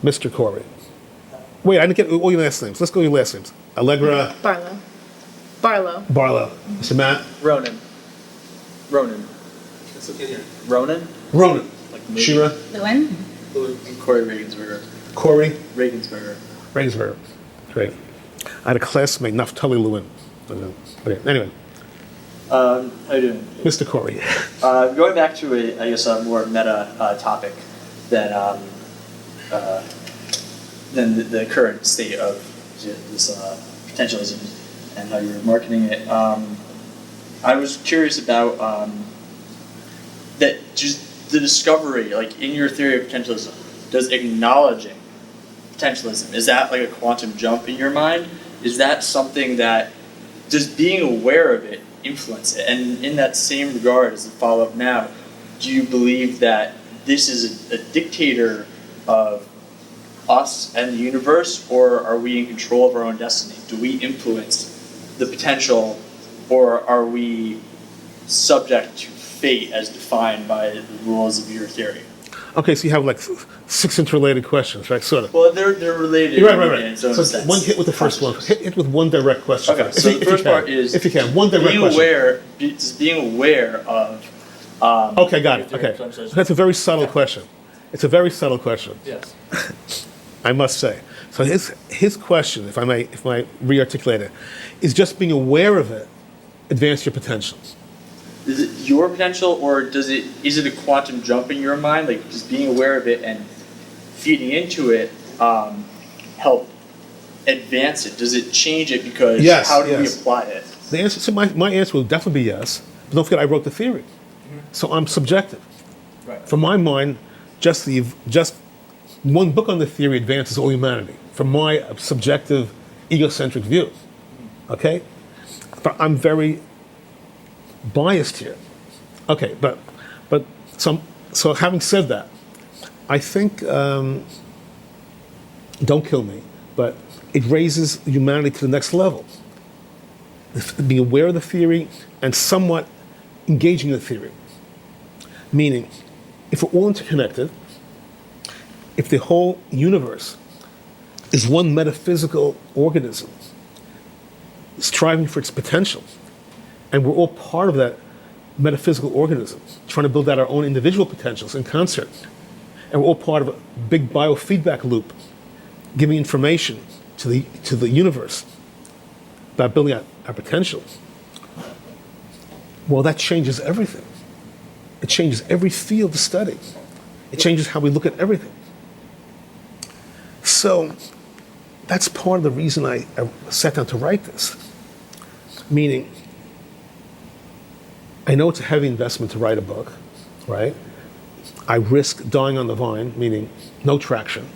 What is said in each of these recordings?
Mr. Corey. Wait, I didn't get all your last names. Let's go your last names. Allegra. Barlow. Mr. Matt. Ronan. It's okay here. Ronan? Ronan. Like maybe. Shira. Lewin. Corey Regensberger. Corey. Regensberger. Great. I had a classmate, Naftali Lewin. Okay, anyway. How you doing? Mr. Corey. Going back to a more meta topic than the current state of this potentialism and how you're marketing it. I was curious about that just the discovery, like in your theory of potentialism, does acknowledging potentialism, is that like a quantum jump in your mind? Is that something that, does being aware of it influence it? And in that same regard, as a follow-up now, do you believe that this is a dictator of us and the universe, or are we in control of our own destiny? Do we influence the potential, or are we subject to fate as defined by the rules of your theory? Okay, so you have like 6 interrelated questions, right? Sort of. Well, they're related. Right. In its own So sense. one hit with the first one. Hit with one direct question. Okay, first. so the first part is, if you can, one direct being question. being aware of. Okay, got it. Okay, that's a very subtle question. It's a very subtle question. Yes. I must say. So his question, if I may re-articulate it, is just being aware of it advance your potential. Is it your potential, or is it a quantum jump in your mind? Like, just being aware of it and feeding into it help advance it? Does it change it? Because how do we apply it? The answer, so my answer will definitely be yes. But don't forget, I wrote the theory, so I'm subjective. Right. From my mind, just one book on the theory advances all humanity. From my subjective, egocentric view, okay. But I'm very biased here. Okay, but so having said that, I think don't kill me, but it raises humanity to the next level. Being aware of the theory and somewhat engaging the theory. Meaning, if we're all interconnected, if the whole universe is one metaphysical organism striving for its potential, and we're all part of that metaphysical organism, trying to build out our own individual potentials in concert. And we're all part of a big biofeedback loop, giving information to the universe about building out our potential. Well, that changes everything. It changes every field of study. It changes how we look at everything. So that's part of the reason I sat down to write this. Meaning, I know it's a heavy investment to write a book, right? I risk dying on the vine, meaning no traction.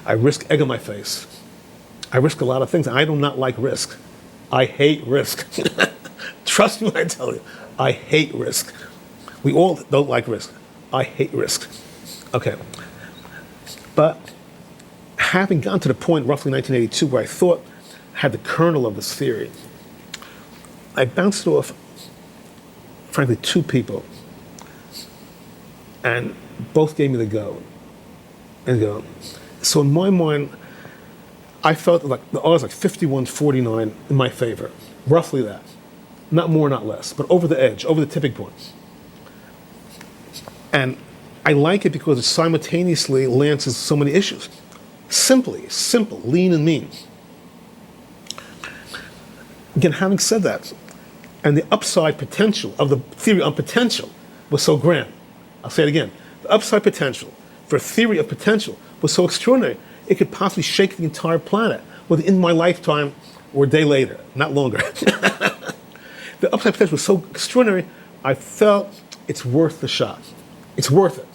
I risk egg on my face. I risk a lot of things. I do not like risk. I hate risk. Trust me when I tell you, I hate risk. We all don't like risk. I hate risk. Okay. But having gotten to the point, roughly 1982, where I thought I had the kernel of this theory, I bounced off, frankly, 2 people, and both gave me the go. So in my mind, I felt like the odds like 51-49 in my favor, roughly that. Not more, not less, but over the edge, over the tipping point. And I like it because it simultaneously lances so many issues. Simple, lean and mean. Again, having said that, and the upside potential of the theory on potential was so grand. I'll say it again. The upside potential for a theory of potential was so extraordinary, it could possibly shake the entire planet within my lifetime or a day later, not longer. The upside potential was so extraordinary, I felt it's worth the shot. It's worth it.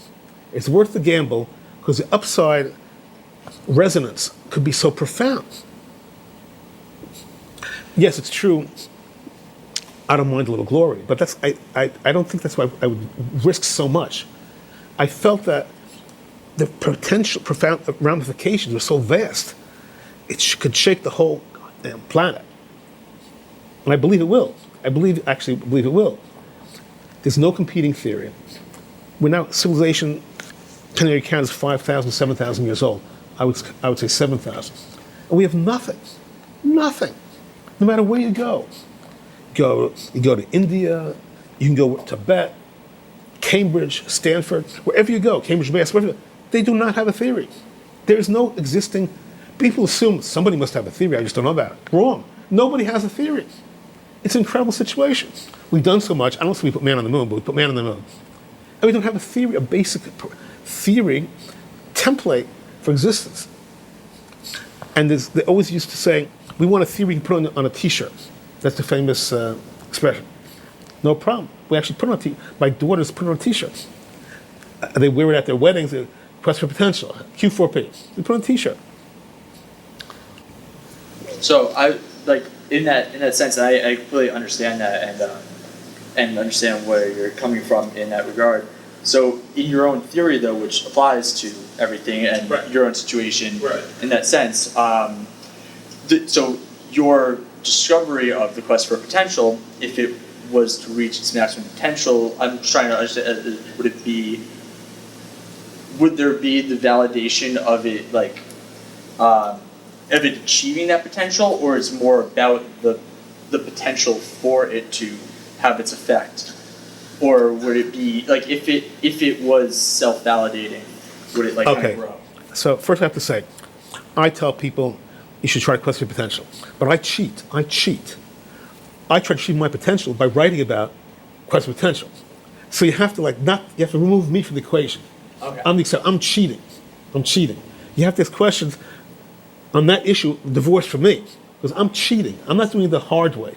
It's worth the gamble because the upside resonance could be so profound. Yes, it's true. I don't mind a little glory, but I don't think that's why I would risk so much. I felt that the potential profound ramifications were so vast, it could shake the whole goddamn planet. And I believe it will. I actually believe it will. There's no competing theory. We're now, civilization, can you count as 5,000, 7,000 years old. I would say 7,000. And we have nothing. Nothing. No matter where you go. You go to India, you can go to Tibet, Cambridge, Stanford, wherever you go, Cambridge, Mass, wherever, they do not have a theory. There is no existing, people assume somebody must have a theory, I just don't know about it. Wrong. Nobody has a theory. It's an incredible situation. We've done so much, I don't say we put man on the moon, but we put man on the moon. And we don't have a theory, a basic theory, template for existence. And they always used to say, we want a theory you can put on a t-shirt. That's the famous expression. No problem. We actually put it on t-shirts. My daughters put it on t-shirts. They wear it at their weddings, Quest for Potential, Q4P. They put it on a t-shirt. So I like in that sense, I completely understand that and understand where you're coming from in that regard. So in your own theory, though, which applies to everything and your own situation, in that sense, so your discovery of the quest for potential, if it was to reach its maximum potential, I'm just trying to understand, would there be the validation of it, like, of it achieving that potential, or is more about the potential for it to have its effect? Or would it be, like, if it was self-validating, would it, like, kind of grow? So first I have to say, I tell people you should try to quest your potential. But I cheat. I try to achieve my potential by writing about quest for potential. So you have to you have to remove me from the equation. Okay. I'm cheating. You have to ask questions on that issue divorced from me. Because I'm cheating. I'm not doing it the hard way.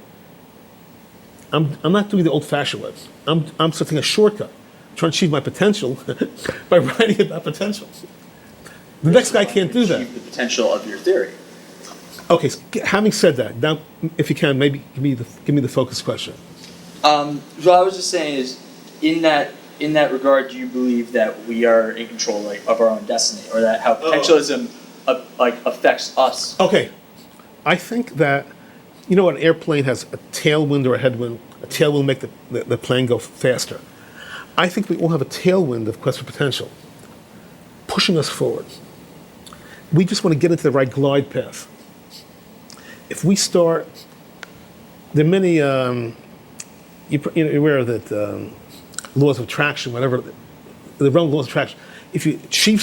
I'm not doing the old-fashioned way. I'm taking a shortcut, trying to achieve my potential by writing about potential. The next guy can't do that. Achieve the potential of your theory. Okay, so having said that, now, if you can, maybe give me the focus question. What I was just saying is, in that regard, do you believe that we are in control, like, of our own destiny, or that how potentialism affects us? Okay, I think that, you know, an airplane has a tailwind or a headwind. A tailwind will make the plane go faster. I think we all have a tailwind of quest for potential, pushing us forward. We just want to get into the right glide path. If we start, there are many, you're aware that laws of attraction, whatever, the realm of laws of attraction, if you try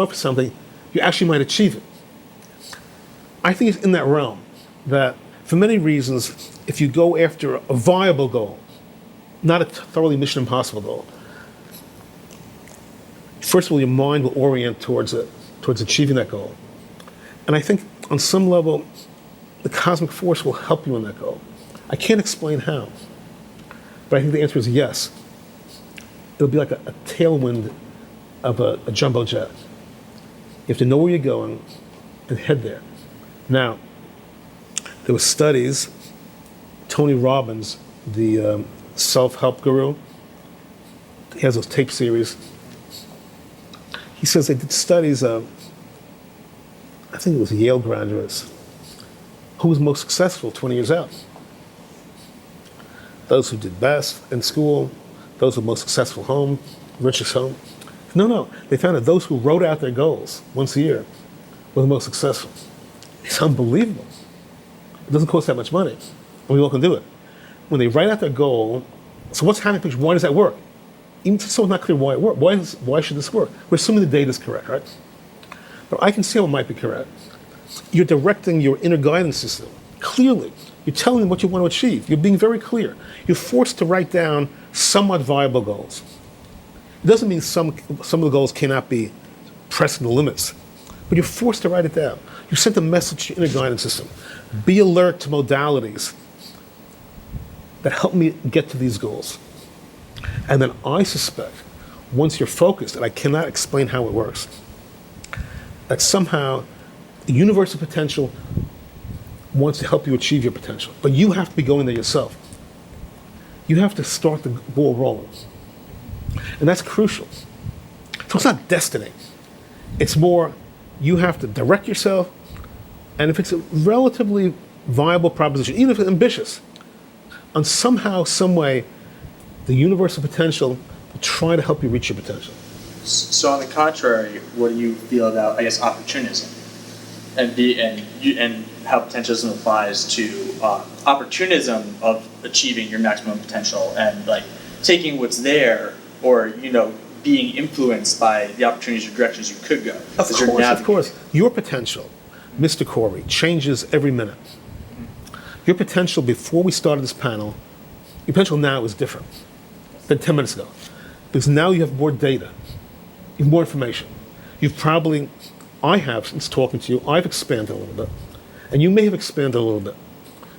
for something, you actually might achieve it. I think it's in that realm that, for many reasons, if you go after a viable goal, not a thoroughly mission impossible goal, first of all, your mind will orient towards achieving that goal. And I think on some level, the cosmic force will help you in that goal. I can't explain how, but I think the answer is yes. It'll be like a tailwind of a jumbo jet. You have to know where you're going and head there. Now, there were studies, Tony Robbins, the self-help guru, he has those tape series. He says they did studies of, I think it was Yale graduates, who was most successful 20 years out. Those who did best in school, those who were most successful home, richest home. No, they found that those who wrote out their goals once a year were the most successful. It's unbelievable. It doesn't cost that much money, and we all can do it. When they write out their goal, so what's happening? Why does that work? Even if someone's not clear why it works, why should this work? We're assuming the data is correct, right? But I can see how it might be correct. You're directing your inner guidance system clearly. You're telling them what you want to achieve. You're being very clear. You're forced to write down somewhat viable goals. It doesn't mean some of the goals cannot be pressing the limits, but you're forced to write it down. You sent a message to your inner guidance system. Be alert to modalities that help me get to these goals. And then I suspect, once you're focused, and I cannot explain how it works, that somehow the universe of potential wants to help you achieve your potential. But you have to be going there yourself. You have to start the ball rolling. And that's crucial. So it's not destiny. It's more, you have to direct yourself, and if it's a relatively viable proposition, even if it's ambitious, on somehow, some way, the universe of potential will try to help you reach your potential. So on the contrary, what do you feel about, I guess, opportunism, and how potentialism applies to opportunism of achieving your maximum potential and like taking what's there, or being influenced by the opportunities or directions you could go. Of course. Your potential, Mr. Corey, changes every minute. Your potential before we started this panel, your potential now is different than 10 minutes ago. Because now you have more data, you have more information. I have, since talking to you, I've expanded a little bit. And you may have expanded a little bit.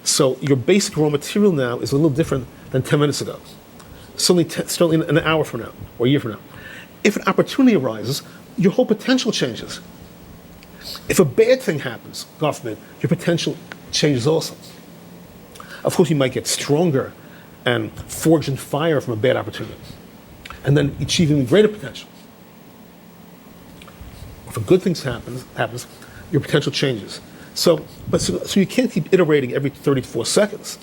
So your basic raw material now is a little different than 10 minutes ago. Certainly an hour from now, or a year from now. If an opportunity arises, your whole potential changes. If a bad thing happens, God forbid, your potential changes also. Of course, you might get stronger and forge in fire from a bad opportunity, and then achieve even greater potential. If a good thing happens, your potential changes. So you can't keep iterating every 34 seconds.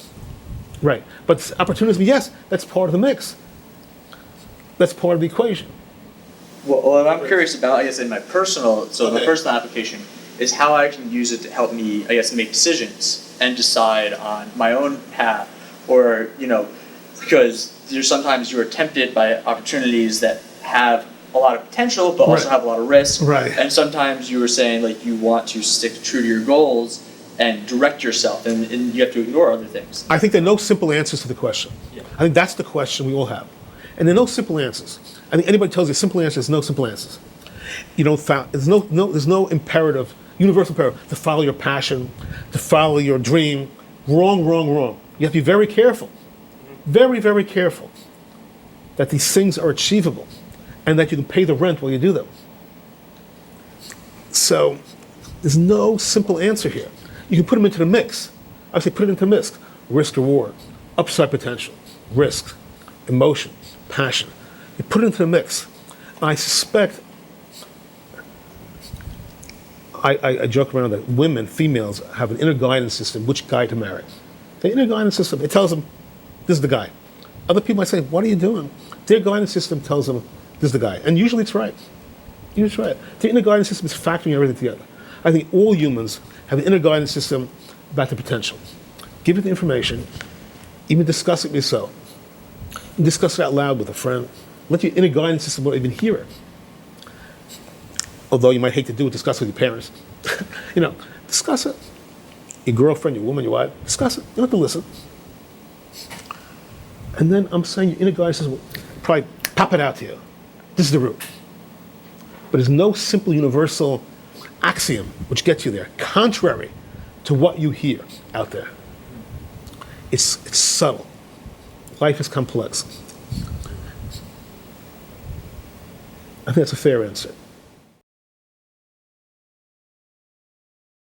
Right. But opportunism, yes, that's part of the mix. That's part of the equation. Well, what I'm curious about, I guess, in my personal, the personal application is how I can use it to help me, I guess, make decisions and decide on my own path, or, because sometimes you are tempted by opportunities that have a lot of potential, but also have a lot of risk. Right. And sometimes you were saying, like, you want to stick true to your goals and direct yourself, and you have to ignore other things. I think there are no simple answers to the question. Yeah. I think that's the question we all have. And there are no simple answers. I think anybody tells you a simple answer, there's no simple answers. There's no imperative, universal imperative to follow your passion, to follow your dream. Wrong, wrong, wrong. You have to be very careful, very, very careful that these things are achievable and that you can pay the rent while you do them. So there's no simple answer here. You can put them into the mix. I say put it into the mix. Risk, reward, upside potential, risk, emotion, passion. You put it into the mix. I suspect, I joke around that women, females, have an inner guidance system, which guy to marry. The inner guidance system, it tells them, this is the guy. Other people might say, what are you doing? Their guidance system tells them, this is the guy. And usually it's right. Usually it's right. The inner guidance system is factoring everything together. I think all humans have an inner guidance system about the potential. Give it the information, even discuss it with yourself. And discuss it out loud with a friend. Let your inner guidance system not even hear it. Although you might hate to do it, discuss it with your parents. Discuss it. Your girlfriend, your woman, your wife, discuss it. You don't have to listen. And then I'm saying your inner guidance system will probably pop it out to you. This is the route. But there's no simple universal axiom which gets you there, contrary to what you hear out there. It's subtle. Life is complex. I think that's a fair answer.